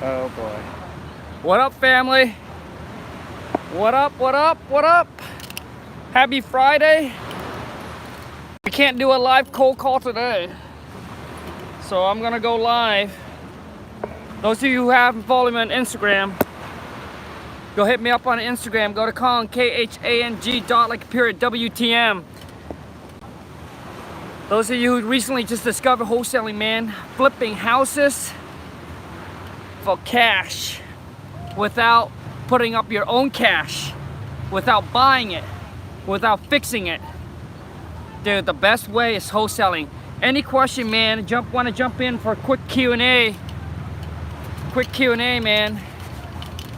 Oh boy. What up, family? What up, what up, what up? Happy Friday. We can't do a live cold call today, so I'm gonna go live. Those of you who haven't followed me on Instagram, go hit me up on Instagram. Go to Khang, Khang dot like period WTM. Those of you who recently just discovered wholesaling, man, flipping houses for cash without putting up your own cash, without buying it, without fixing it. Dude, the best way is wholesaling. Any question, man, want to jump in for a quick Q&A. Quick Q&A, man.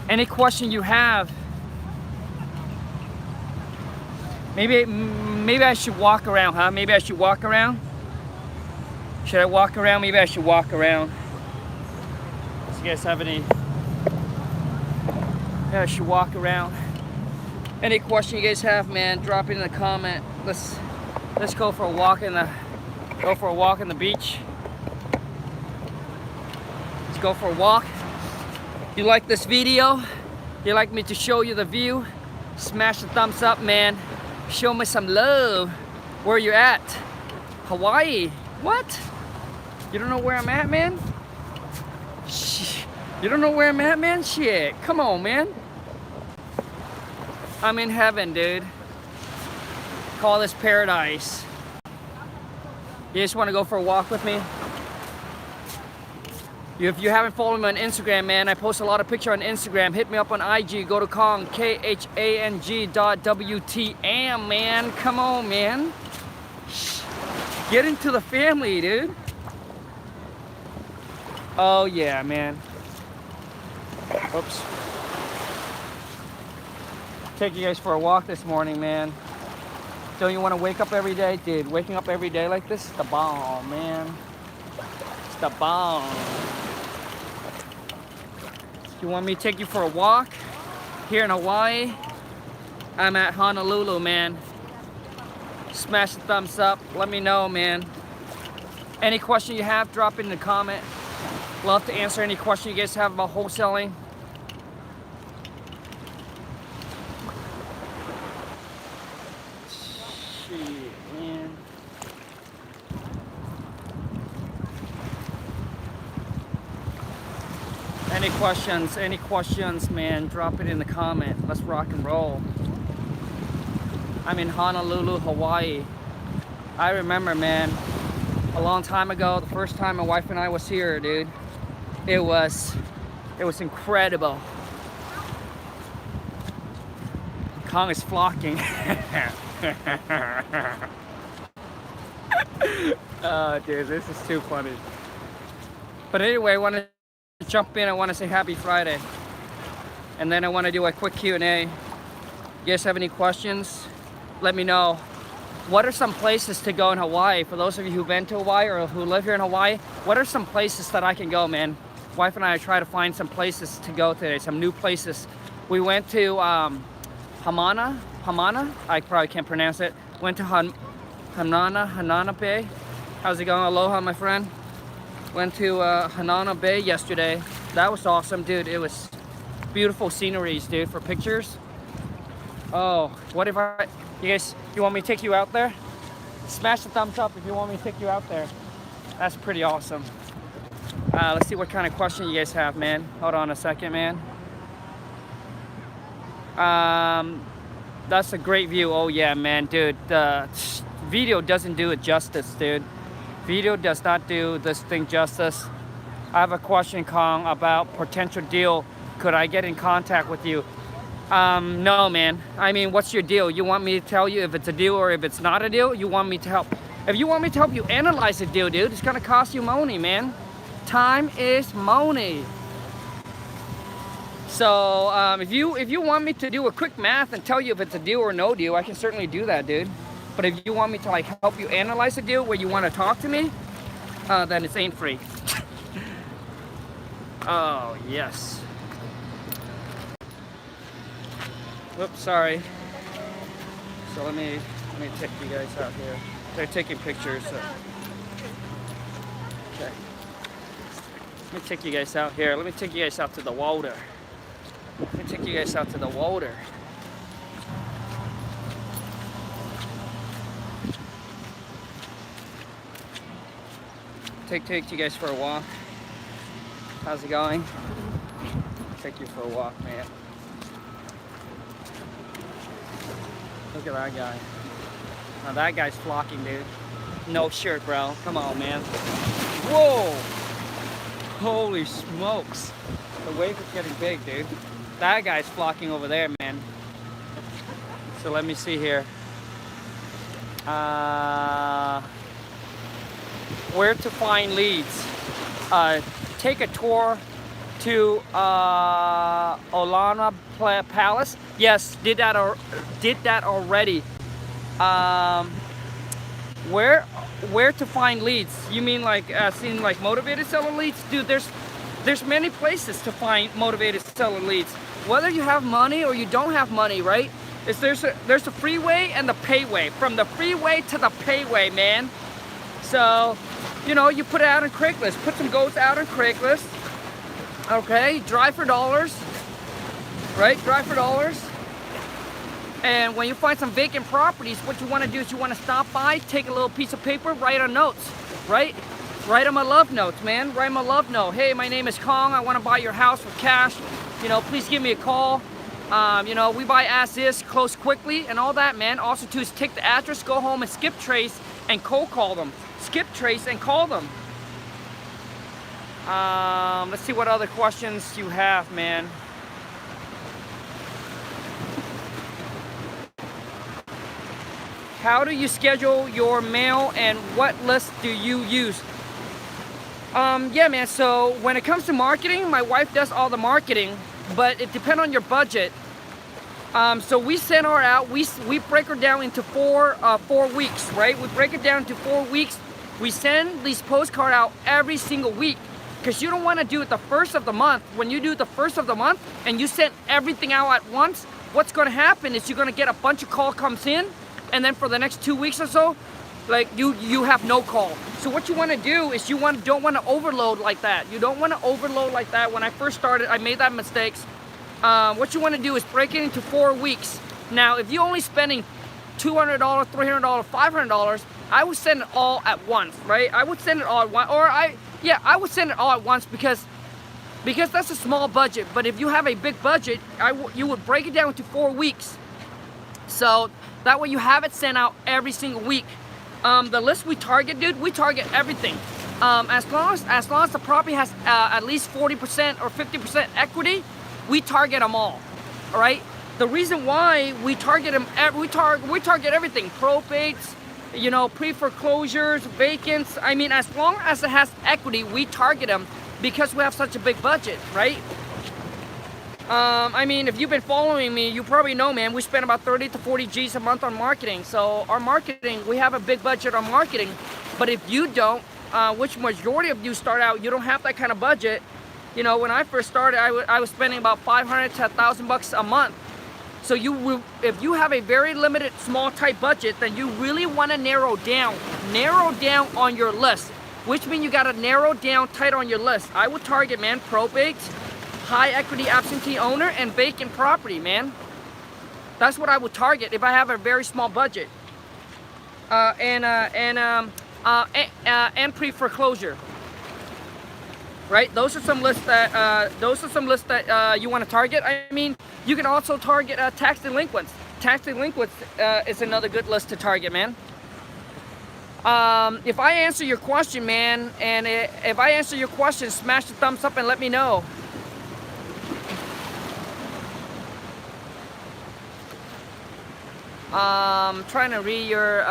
Any question you have. Maybe I should walk around, huh? Maybe I should walk around. Should I walk around? Maybe I should walk around. Do you guys have any? Yeah, I should walk around. Any question you guys have, man, drop it in the comment. Let's go for a walk in the beach. Let's go for a walk. You like this video? You like me to show you the view? Smash the thumbs up, man. Show me some love. Where you at? Hawaii? What? You don't know where I'm at, man? You don't know where I'm at, man? Shit, come on, man. I'm in heaven, dude. Call this paradise. You just want to go for a walk with me? If you haven't followed me on Instagram, man, I post a lot of pictures on Instagram. Hit me up on IG. Go to Khang, Khang.WTM, man. Come on, man. Get into the family, dude. Oh, yeah, man. Oops. Take you guys for a walk this morning, man. Don't you want to wake up every day? Dude, waking up every day like this is the bomb, man. It's the bomb. You want me to take you for a walk here in Hawaii? I'm at Honolulu, man. Smash the thumbs up. Let me know, man. Any question you have, drop it in the comment. Love to answer any question you guys have about wholesaling. Shit, man. Any questions, man, drop it in the comment. Let's rock and roll. I'm in Honolulu, Hawaii. I remember, man, a long time ago, the first time my wife and I was here, dude. It was incredible. Khang is flocking. Oh, dude, this is too funny. But anyway, I want to jump in. I want to say happy Friday, and then I want to do a quick Q&A. You guys have any questions? Let me know. What are some places to go in Hawaii? For those of you who've been to Hawaii or who live here in Hawaii, what are some places that I can go, man? Wife and I try to find some places to go today, some new places. We went to Hamana. I probably can't pronounce it. Went to Hanana Bay. How's it going? Aloha, my friend. Went to Hanana Bay yesterday. That was awesome, dude. It was beautiful sceneries, dude, for pictures. Oh, what if you want me to take you out there? Smash the thumbs up if you want me to take you out there. That's pretty awesome. Let's see what kind of question you guys have, man. Hold on a second, man. That's a great view. Oh yeah, man, dude. The video doesn't do it justice, dude. Video does not do this thing justice. I have a question, Khang, about potential deal. Could I get in contact with you? No, man. I mean, what's your deal? You want me to tell you if it's a deal or if it's not a deal? You want me to help? If you want me to help you analyze a deal, dude, it's gonna cost you money, man. Time is money. So if you want me to do a quick math and tell you if it's a deal or no deal, I can certainly do that, dude. But if you want me to like help you analyze a deal where you want to talk to me, then it's ain't free. Oh yes. Oops, sorry. So let me take you guys out here. They're taking pictures. So. Okay. Let me take you guys out here. Let me take you guys out to the water. Let me take you guys out to the water. Take you guys for a walk. How's it going? Take you for a walk, man. Look at that guy. Now that guy's flocking, dude. No shirt, bro. Come on, man. Whoa! Holy smokes. The wave is getting big, dude. That guy's flocking over there, man. So let me see here. Where to find leads? Take a tour to Olana Palace. Yes, did that already. Where to find leads? You mean like seeing like motivated seller leads? Dude, there's many places to find motivated seller leads. Whether you have money or you don't have money, right? There's a freeway and the payway. From the freeway to the payway, man. So, you know, you put it out on Craigslist. Put some goats out on Craigslist. Okay, drive for dollars. Right, drive for dollars. And when you find some vacant properties, what you want to do is you want to stop by, take a little piece of paper, write on notes, right? Write them a love note, man. Write them a love note. Hey, my name is Khang. I want to buy your house for cash. You know, please give me a call. You know, we buy as is, close quickly, and all that, man. Also, too, is take the address, go home and skip trace and cold call them. Skip trace and call them. Let's see what other questions you have, man. How do you schedule your mail and what list do you use? Yeah, man, so when it comes to marketing, my wife does all the marketing, but it depends on your budget. So we send her out, we break her down into four weeks, right? We break it down into 4 weeks. We send these postcards out every single week because you don't want to do it the first of the month. When you do the first of the month and you send everything out at once, what's going to happen is you're going to get a bunch of call comes in, and then for the next 2 weeks or so, like you have no call. So what you want to do is don't want to overload like that. You don't want to overload like that. When I first started, I made that mistake. What you want to do is break it into 4 weeks. Now, if you're only spending $200, $300, $500, I would send it all at once, right? I would send it all at once, I would send it all at once because that's a small budget. But if you have a big budget, you would break it down into 4 weeks. So that way you have it sent out every single week. The list we target, dude, we target everything. As long as the property has at least 40% or 50% equity, we target them all right? The reason why we target them, we target everything, probates, you know, pre-foreclosures, vacants. I mean, as long as it has equity, we target them because we have such a big budget, right? I mean, if you've been following me, you probably know, man, we spend about 30 to 40 G's a month on marketing. So our marketing, we have a big budget on marketing. But if you don't, which majority of you start out, you don't have that kind of budget. You know, when I first started, I was spending about 500 to 1,000 bucks a month. So if you have a very limited, small, tight budget, then you really want to narrow down on your list, which means you got to narrow down tight on your list. I would target, man, probate, high equity absentee owner, and vacant property, man. That's what I would target if I have a very small budget. And pre-foreclosure. Right? Those are some lists that you want to target. I mean, you can also target tax delinquents. Tax delinquents is another good list to target, man. If I answer your question, man, and if I answer your question, smash the thumbs up and let me know. Trying to read your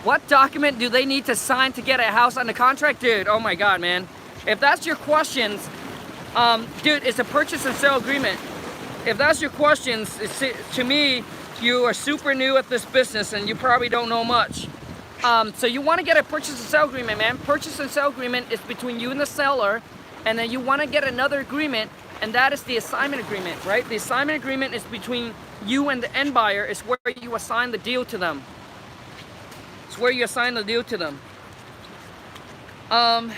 what document do they need to sign to get a house under contract? Dude, oh my God, man. If that's your questions, dude, it's a purchase and sale agreement. If that's your questions, to me, you are super new at this business and you probably don't know much. So you want to get a purchase and sale agreement, man. Purchase and sale agreement is between you and the seller, and then you want to get another agreement, and that is the assignment agreement, right? The assignment agreement is between you and the end buyer. Is where you assign the deal to them. It's where you assign the deal to them. Um,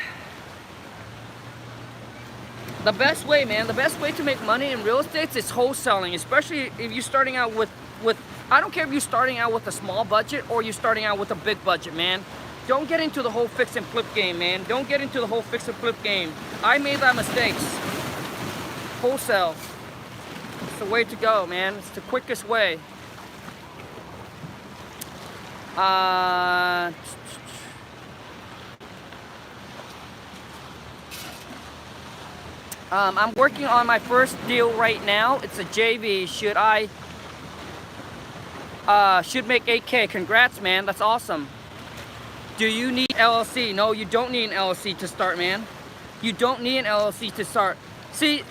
the best way, man, the best way to make money in real estate is wholesaling, especially if you're starting out with, I don't care if you're starting out with a small budget or you're starting out with a big budget, man. Don't get into the whole fix and flip game, man. Don't get into the whole fix and flip game. I made that mistakes. Wholesale. It's the way to go, man. It's the quickest way. I'm working on my first deal right now. It's a JV. Should make 8K. Congrats, man. That's awesome. Do you need LLC? No, you don't need an LLC to start, man. You don't need an LLC to start. See,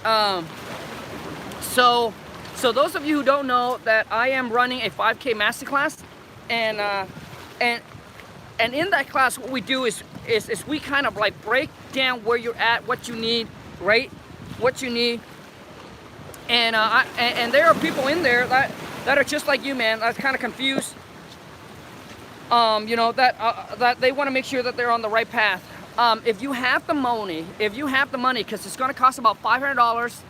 so those of you who don't know that I am running a 5K masterclass, and in that class, what we do is we kind of like break down where you're at, what you need, right? What you need, and there are people in there that are just like you, man. That's kind of confused. You know, that they want to make sure that they're on the right path. If you have the money, because it's going to cost about $500.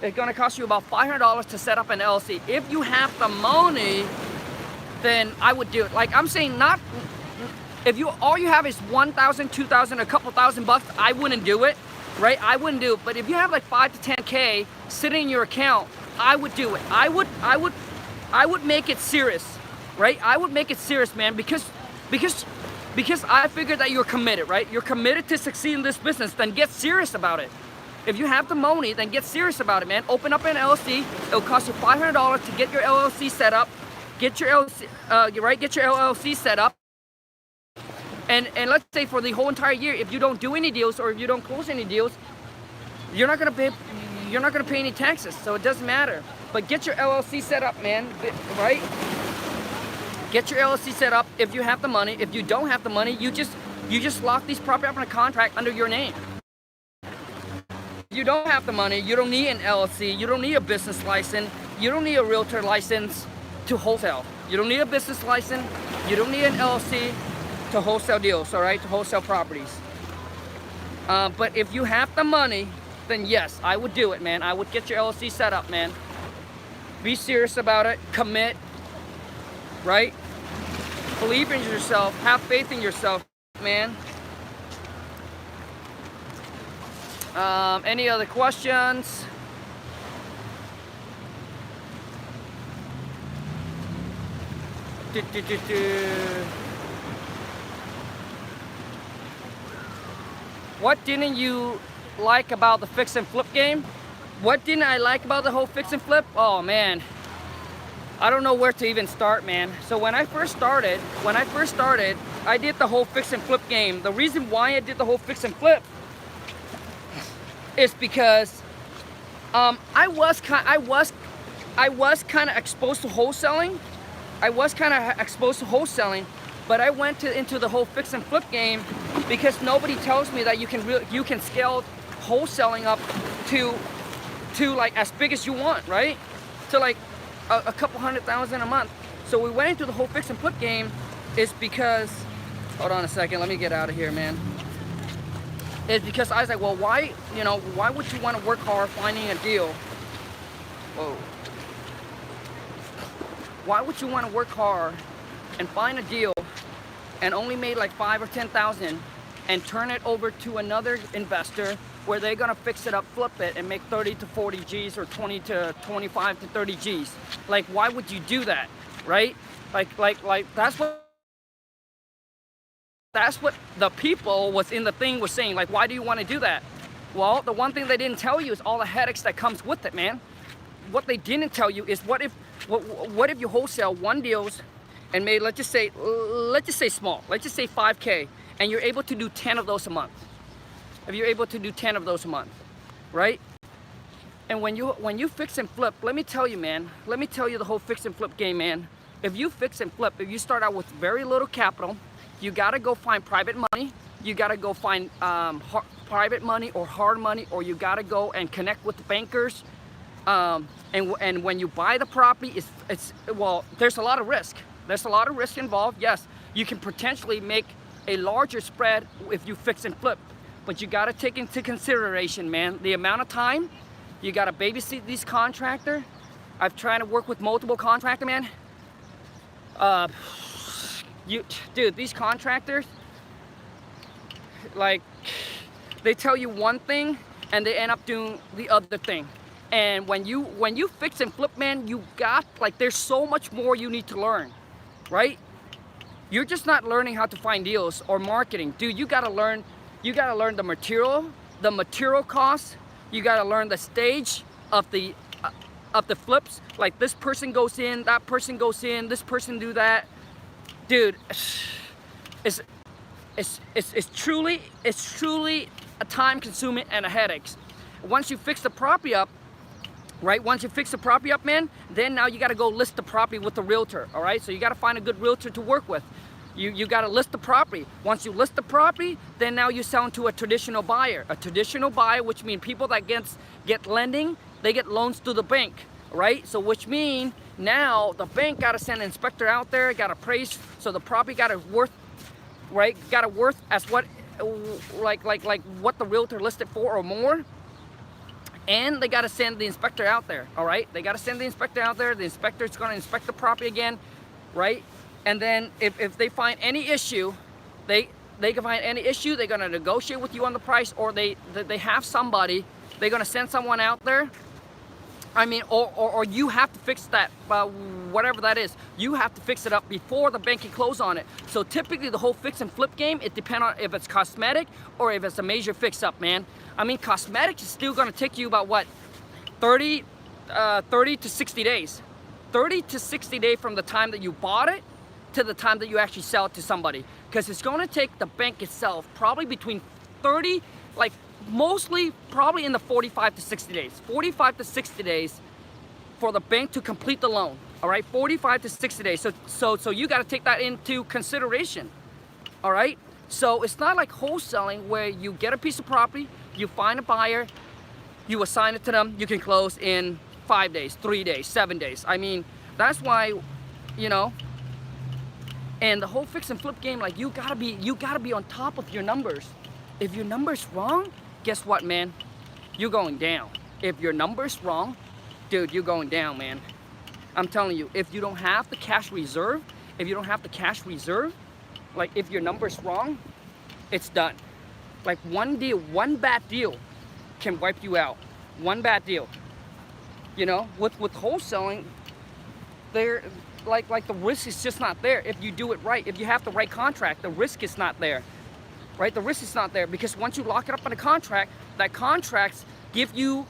It's going to cost you about $500 to set up an LLC. If you have the money, then I would do it. Like I'm saying, not if all you have is 1,000, 2,000, a couple $1,000, I wouldn't do it, right? I wouldn't do it. But if you have like 5 to 10K sitting in your account, I would do it. I would make it serious, right? I would make it serious, man, because I figured that you're committed, right? You're committed to succeed in this business. Then get serious about it. If you have the money, then get serious about it, man. Open up an LLC. It'll cost you $500 to get your LLC set up. Get your LLC, get your LLC set up. And let's say for the whole entire year, if you don't do any deals or if you don't close any deals, you're not gonna pay any taxes. So it doesn't matter. But get your LLC set up, man. Right? Get your LLC set up if you have the money. If you don't have the money, you just lock these property up in a contract under your name. If you don't have the money, you don't need an LLC. You don't need a business license. You don't need a realtor license to wholesale. You don't need a business license. You don't need an LLC to wholesale deals, all right, to wholesale properties. But if you have the money, then yes, I would do it, man. I would get your LLC set up, man. Be serious about it. Commit, right? Believe in yourself. Have faith in yourself, man. Any other questions? What didn't you like about the fix and flip game? What didn't I like about the whole fix and flip? Oh man, I don't know where to even start, man. So when I first started, I did the whole fix and flip game. The reason why I did the whole fix and flip is because I was kind of exposed to wholesaling. But I went into the whole fix and flip game because nobody tells me that you can scale wholesaling up to like as big as you want, right? To like a couple $100,000 a month. So we went into the whole fix and flip game is because, hold on a second, let me get out of here, man. It's because I was like, well, why would you want to work hard finding a deal? Whoa. Why would you want to work hard and find a deal and only made like 5 or 10,000 and turn it over to another investor where they're gonna fix it up, flip it, and make 30 to 40 G's or 20 to 25 to 30 G's? Like, why would you do that, right? Like that's what the people was in the thing was saying. Like, why do you want to do that? Well, the one thing they didn't tell you is all the headaches that comes with it, man. What they didn't tell you is what if you wholesale one deals and made, let's just say small, let's just say 5K, and you're able to do 10 of those a month. If you're able to do 10 of those a month, right? And when you fix and flip, let me tell you, man, let me tell you the whole fix and flip game, man. If you fix and flip, if you start out with very little capital, you gotta go find private money. You gotta go find private money or hard money, or you gotta go and connect with the bankers. And when you buy the property, well, there's a lot of risk. There's a lot of risk involved. Yes, you can potentially make a larger spread if you fix and flip. But you gotta take into consideration, man, the amount of time. You gotta babysit these contractors. I've tried to work with multiple contractors, man. Dude, these contractors, like, they tell you one thing and they end up doing the other thing. And when you fix and flip, man, you got, like, there's so much more you need to learn, right? You're just not learning how to find deals or marketing. Dude, you gotta learn the material costs. You gotta learn the stage of the flips. Like, this person goes in, that person goes in, this person do that. Dude, it's truly a time consuming and a headache. Once you fix the property up, right? Once you fix the property up, man, then now you gotta go list the property with the realtor, all right? So you gotta find a good realtor to work with. You gotta list the property. Once you list the property, then now you sell to a traditional buyer. A traditional buyer, which means people that get lending, they get loans to the bank, right? So which means now the bank gotta send an inspector out there, gotta appraise, so the property gotta worth, right? Gotta worth as what, like what the realtor listed for or more. And they gotta send the inspector out there, all right? They gotta send the inspector out there. The inspector's gonna inspect the property again, right? And then if they find any issue, they can find any issue, they're gonna negotiate with you on the price, or they have somebody, they're gonna send someone out there. I mean, or you have to fix that, whatever that is. You have to fix it up before the bank can close on it. So typically the whole fix and flip game, it depends on if it's cosmetic or if it's a major fix up, man. I mean, cosmetic is still gonna take you about what, 30 to 60 days. 30 to 60 days from the time that you bought it to the time that you actually sell it to somebody. Because it's gonna take the bank itself probably between 30, like mostly probably in the 45 to 60 days. 45 to 60 days for the bank to complete the loan, all right? 45 to 60 days, so you gotta take that into consideration, all right? So it's not like wholesaling where you get a piece of property, you find a buyer, you assign it to them, you can close in 5 days, 3 days, 7 days. I mean, that's why, you know, and the whole fix and flip game, like, you gotta be on top of your numbers. If your number's wrong, guess what, man? You're going down. If your number's wrong, dude, you're going down, man. I'm telling you, if you don't have the cash reserve, like, if your number's wrong, it's done. Like, one deal, one bad deal can wipe you out. One bad deal. You know, with wholesaling, there, like the risk is just not there if you do it right. If you have the right contract, the risk is not there, right? The risk is not there because once you lock it up in a contract, that contracts give you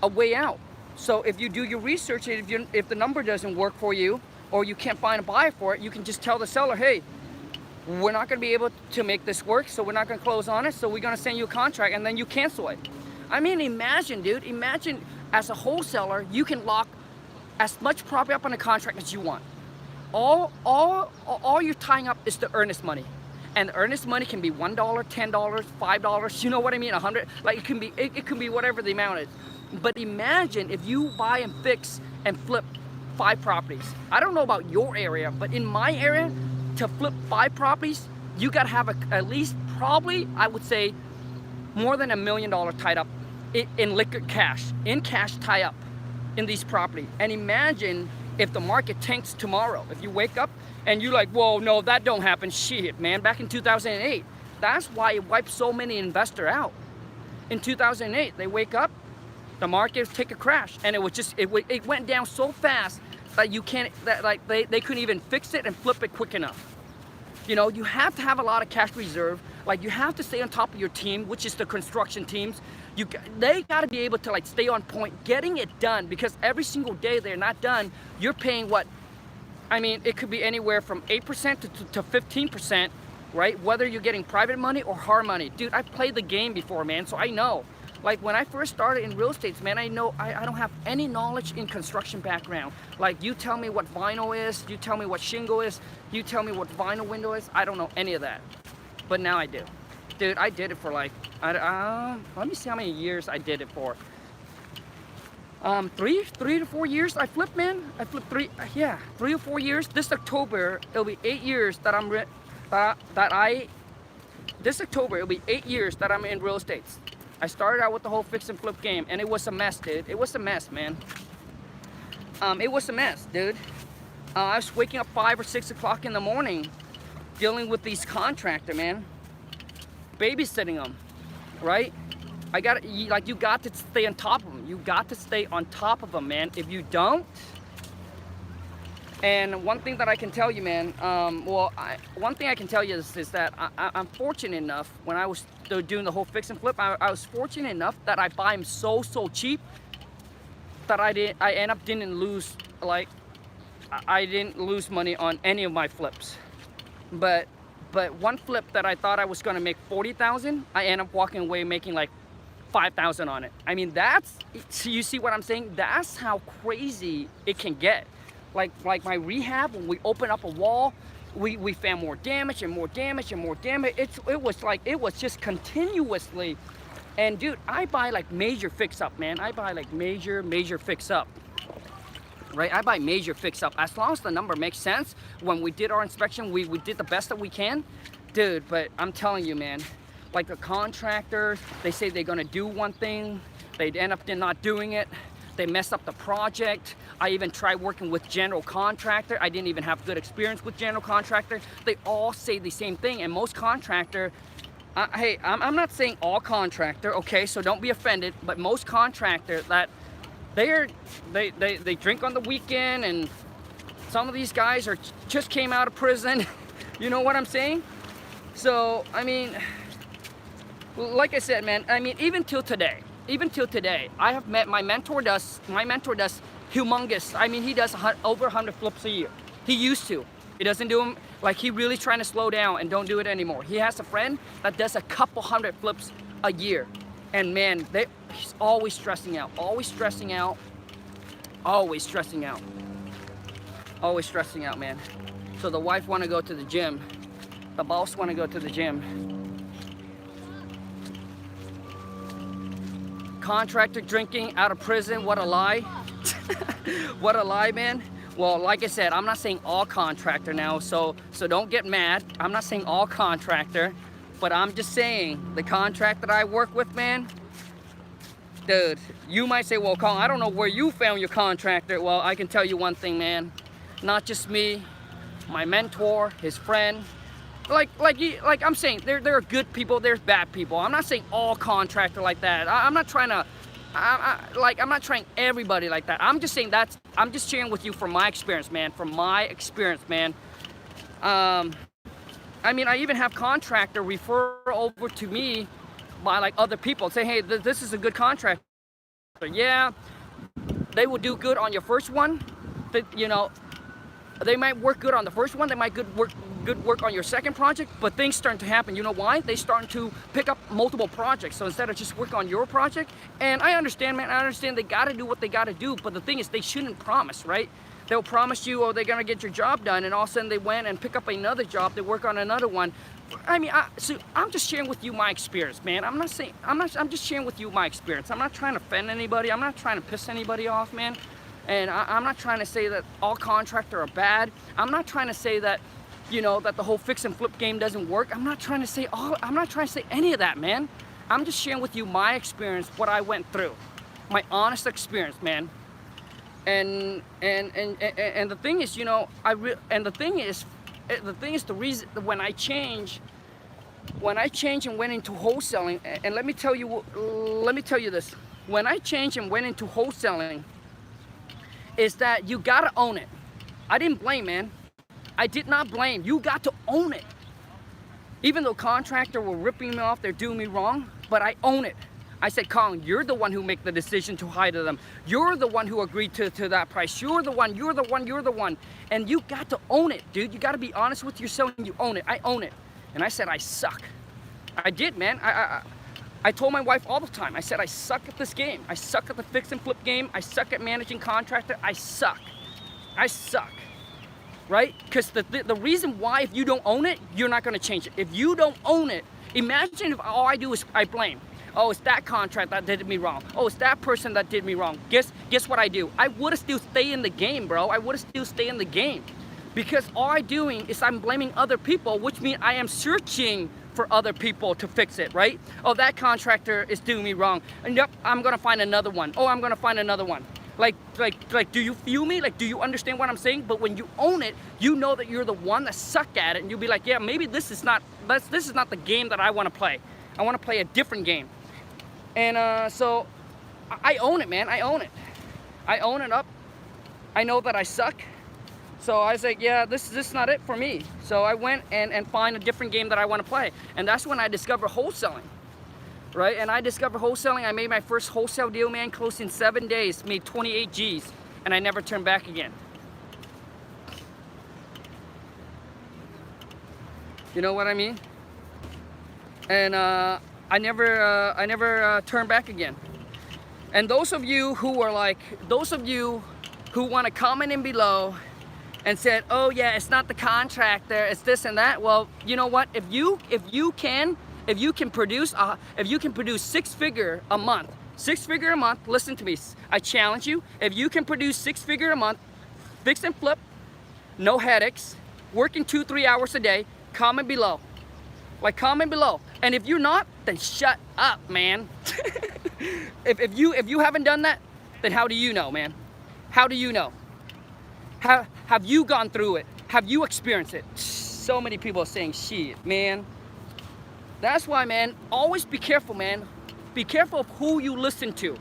a way out. So if you do your research, if the number doesn't work for you or you can't find a buyer for it, you can just tell the seller, hey, we're not going to be able to make this work, so we're not going to close on it, so we're going to send you a contract, and then you cancel it. I mean, imagine, dude, imagine as a wholesaler, you can lock as much property up on a contract as you want. All you're tying up is the earnest money. And the earnest money can be $1, $10, $5, you know what I mean, 100, like it can be whatever the amount is. But imagine if you buy and fix and flip 5 properties. I don't know about your area, but in my area, to flip 5 properties, you gotta have at least probably, I would say, more than $1 million tied up in liquid cash, in cash tie up in these properties. And imagine if the market tanks tomorrow. If you wake up and you're like, whoa, no, that don't happen. Shit, man, back in 2008. That's why it wiped so many investors out. In 2008, they wake up, the market take a crash, and it went down so fast that they couldn't even fix it and flip it quick enough. You know, you have to have a lot of cash reserve. Like, you have to stay on top of your team, which is the construction teams. They got to be able to, like, stay on point, getting it done, because every single day they're not done, you're paying what? I mean, it could be anywhere from 8% to 15%, right? Whether you're getting private money or hard money. Dude, I've played the game before, man, so I know. Like, when I first started in real estate, man, I know I don't have any knowledge in construction background. Like, you tell me what vinyl is, you tell me what shingle is, you tell me what vinyl window is, I don't know any of that. But now I do. Dude, I did it for like, let me see how many years I did it for. 3 to 4 years I flipped, man. I flipped 3 or 4 years. This October, it'll be 8 years that I This October, it'll be 8 years that I'm in real estate. I started out with the whole fix and flip game, and it was a mess, dude. It was a mess, man. It was a mess, dude. I was waking up 5 or 6 o'clock in the morning, dealing with these contractors, man. Babysitting them, right? You got to stay on top of them. You got to stay on top of them, man. If you don't, and one thing that I can tell you, man, one thing I can tell you is that I'm fortunate enough, when I was doing the whole fix and flip, I was fortunate enough that I buy them so cheap that I end up didn't lose, like, I didn't lose money on any of my flips. But one flip that I thought I was gonna make 40,000, I end up walking away making like 5,000 on it. I mean, you see what I'm saying? That's how crazy it can get. Like my rehab, when we open up a wall, we found more damage and more damage and more damage. It was just continuously. And dude, I buy like major fix up, man. I buy like major fix up. Right, I buy major fix up. As long as the number makes sense. When we did our inspection, we did the best that we can. Dude, but I'm telling you, man, like the contractors, they say they're gonna do one thing, they end up not doing it. They mess up the project. I even tried working with general contractor. I didn't even have good experience with general contractor. They all say the same thing, and most contractor, hey, I'm not saying all contractor, okay, so don't be offended, but most contractor that they drink on the weekend, and some of these guys just came out of prison. You know what I'm saying? So I mean, like I said, man, I mean, even till today, I have met my mentor does humongous. I mean, he does over 100 flips a year. He used to. He doesn't do them, like, he really trying to slow down and don't do it anymore. He has a friend that does a couple hundred flips a year. And man, he's always stressing out, always stressing out, always stressing out, always stressing out, man. So the wife want to go to the gym. The boss want to go to the gym. Contractor drinking out of prison, what a lie. What a lie, man. Well, like I said, I'm not saying all contractor now, so don't get mad. I'm not saying all contractor, but I'm just saying the contract that I work with, man. Dude, you might say, well, Khang, I don't know where you found your contractor. Well, I can tell you one thing, man. Not just me, my mentor, his friend. Like I'm saying, there are good people, there's bad people. I'm not saying all contractor like that. I'm not trying to, I'm not trying everybody like that. I'm just saying I'm just sharing with you from my experience, man. From my experience, man. I mean, I even have contractor refer over to me by like other people. Say, hey, this is a good contractor. Yeah, they will do good on your first one. You know, they might work good on the first one. They might good work on your second project, but things starting to happen. You know why? They starting to pick up multiple projects. So instead of just work on your project, and I understand, man, I understand they got to do what they got to do, but the thing is, they shouldn't promise, right? They'll promise you, oh, they're going to get your job done, and all of a sudden they went and pick up another job, they work on another one. I mean, so I'm just sharing with you my experience, man. I'm just sharing with you my experience. I'm not trying to offend anybody. I'm not trying to piss anybody off, man. And I'm not trying to say that all contractors are bad. I'm not trying to say that, you know, that the whole fix and flip game doesn't work. I'm not trying to say any of that, man. I'm just sharing with you my experience, what I went through, my honest experience, man. And the thing is, you know, the reason when I changed and went into wholesaling, and let me tell you this, when I changed and went into wholesaling, is that you gotta own it. I didn't blame, man. I did not blame. You got to own it. Even though contractor were ripping me off, they're doing me wrong, but I own it. I said, Khang, you're the one who made the decision to hire them. You're the one who agreed to that price. You're the one. And you got to own it, dude. You got to be honest with yourself and you own it. I own it. And I said, I suck. I did, man. I told my wife all the time. I said, I suck at this game. I suck at the fix and flip game. I suck at managing contractor. I suck. Right? Because the reason why, if you don't own it, you're not going to change it. If you don't own it, imagine if all I do is I blame. Oh, it's that contract that did me wrong. Oh, it's that person that did me wrong. Guess what I do? I would have still stayed in the game, bro. I would have still stayed in the game. Because all I'm doing is I'm blaming other people, which means I am searching for other people to fix it, right? Oh, that contractor is doing me wrong. And yep, I'm gonna find another one. Oh, I'm gonna find another one. Like, do you feel me? Like, do you understand what I'm saying? But when you own it, you know that you're the one that suck at it, and you'll be like, yeah, maybe this is not the game that I want to play. I want to play a different game. And so I own it, man. I own it. I own it up. I know that I suck. So I was like, yeah, this is not it for me. So I went and find a different game that I want to play. And that's when I discovered wholesaling. Right? And I discovered wholesaling. I made my first wholesale deal, man, closed in 7 days, made 28 G's, and I never turned back again. You know what I mean? And I never turned back again. And those of you who want to comment in below and said, oh yeah, it's not the contractor, it's this and that. Well, you know what? If you can produce 6-figure a month, listen to me, I challenge you. If you can produce 6-figure a month, fix and flip, no headaches, working 2-3 hours a day, comment below. Like, comment below. And if you're not, then shut up, man. if you haven't done that, then how do you know, man? How do you know? Have you gone through it? Have you experienced it? So many people are saying shit, man. That's why, man, always be careful, man. Be careful of who you listen to.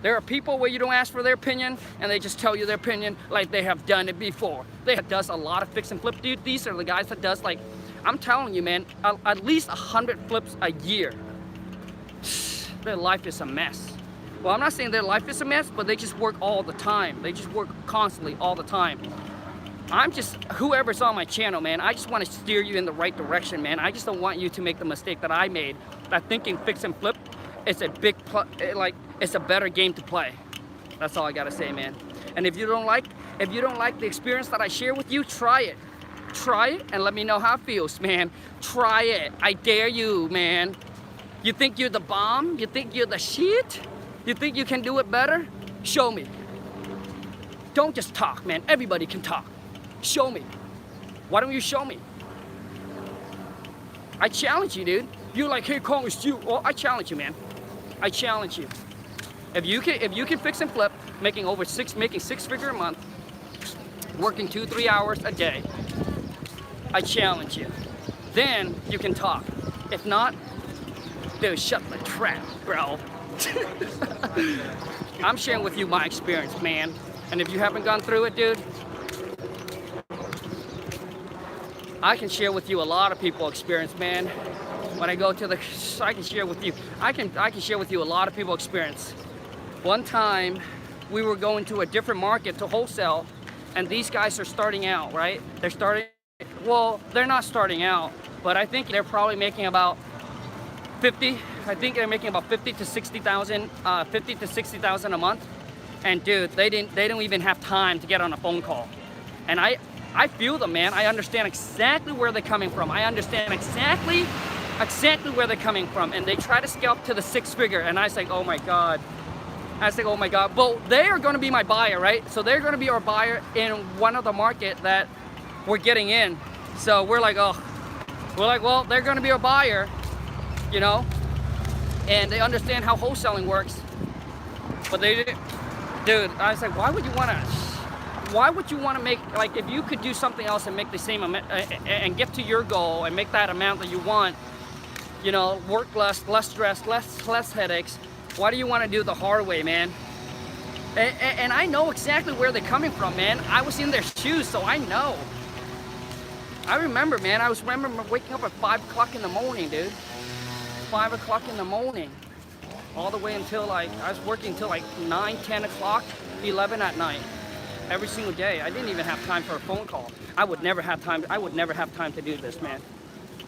There are people where you don't ask for their opinion and they just tell you their opinion like they have done it before. They does a lot of fix and flip, dude. These are the guys that does, like, I'm telling you, man, at least 100 flips a year. Their life is a mess. Well, I'm not saying their life is a mess, but they just work all the time. They just work constantly all the time. I'm just, whoever's on my channel, man, I just want to steer you in the right direction, man. I just don't want you to make the mistake that I made, that thinking fix and flip is a it's a better game to play. That's all I gotta say, man. And if you don't like the experience that I share with you, try it. Try it and let me know how it feels, man. Try it. I dare you, man. You think you're the bomb? You think you're the shit? You think you can do it better? Show me. Don't just talk, man. Everybody can talk. Show me. Why don't you show me? I challenge you, dude. You're like, hey, Khang, it's you. Well, I challenge you, man. I challenge you. If you can fix and flip, making 6-figure a month, working 2-3 hours a day, I challenge you. Then you can talk. If not, dude, shut the trap, bro. I'm sharing with you my experience, man. And if you haven't gone through it, dude, I can share with you a lot of people's experience, man. When I go to the, I can share with you. I can share with you a lot of people's experience. One time, we were going to a different market to wholesale, and these guys are starting out, right? Well, they're not starting out, but I think they're probably making about 50. I think they're making about 50 to 60,000 a month. And dude, they don't even have time to get on a phone call. And I feel them, man. I understand exactly where they're coming from. I understand exactly where they're coming from. And they try to scale up to the 6-figure, and I was like, oh my God. Well, they are going to be my buyer, right? So they're going to be our buyer in one of the market that we're getting in. So we're like, well, they're going to be our buyer, you know, and they understand how wholesaling works. But they didn't, dude. I was like, why would you want to make, like, if you could do something else and make the same amount and get to your goal and make that amount that you want, you know, work less stress, less headaches. Why do you want to do the hard way, man? And I know exactly where they're coming from, man. I was in their shoes, so I know. I remember, man. I remember waking up at 5 o'clock in the morning, dude. 5 o'clock in the morning. All the way until, like, I was working until like 9, 10 o'clock, 11 at night. Every single day. I didn't even have time for a phone call. I would never have time to do this, man.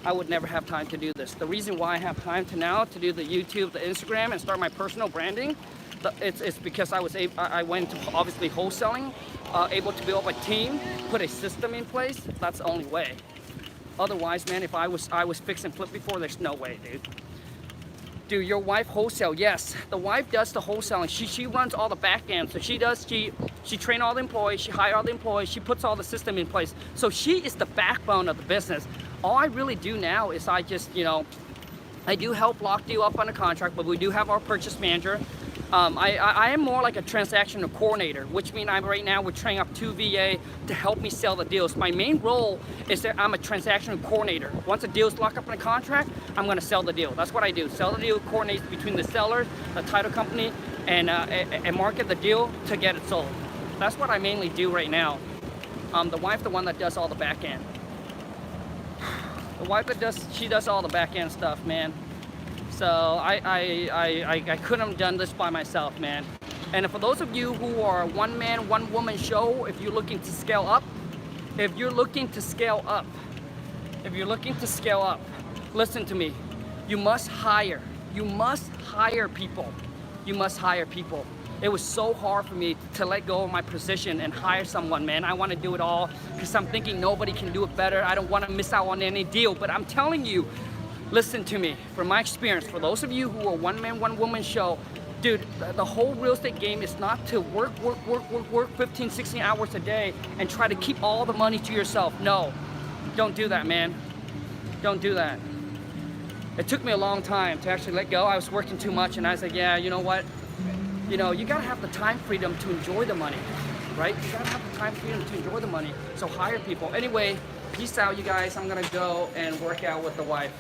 I would never have time to do this. The reason why I have time to do the YouTube, the Instagram, and start my personal branding, it's because I went to obviously wholesaling, able to build a team, put a system in place. That's the only way. Otherwise, man, if I was fix and flip before, there's no way, dude. Do your wife wholesale? Yes, the wife does the wholesaling. She runs all the back end. So she train all the employees, she hire all the employees, she puts all the system in place. So she is the backbone of the business. All I really do now is I just, you know, I do help lock you up on a contract, but we do have our purchase manager. I am more like a transactional coordinator, which means right now we're training up 2 VA to help me sell the deals. My main role is that I'm a transactional coordinator. Once a deal's locked up in a contract, I'm gonna sell the deal. That's what I do. Sell the deal, coordinate between the seller, the title company, and market the deal to get it sold. That's what I mainly do right now. The wife, the one that does all the back end. The wife that she does all the back end stuff, man. So I couldn't have done this by myself, man. And for those of you who are a one man, one woman show, if you're looking to scale up, listen to me. You must hire people. You must hire people. It was so hard for me to let go of my position and hire someone, man. I want to do it all because I'm thinking nobody can do it better. I don't want to miss out on any deal, but I'm telling you, listen to me. From my experience, for those of you who are one man, one woman show, dude, the whole real estate game is not to work 15, 16 hours a day and try to keep all the money to yourself. No, don't do that, man. Don't do that. It took me a long time to actually let go. I was working too much and I was like, yeah, you know what? You know, you gotta have the time freedom to enjoy the money, right? You gotta have the time freedom to enjoy the money. So hire people. Anyway, peace out, you guys. I'm gonna go and work out with the wife.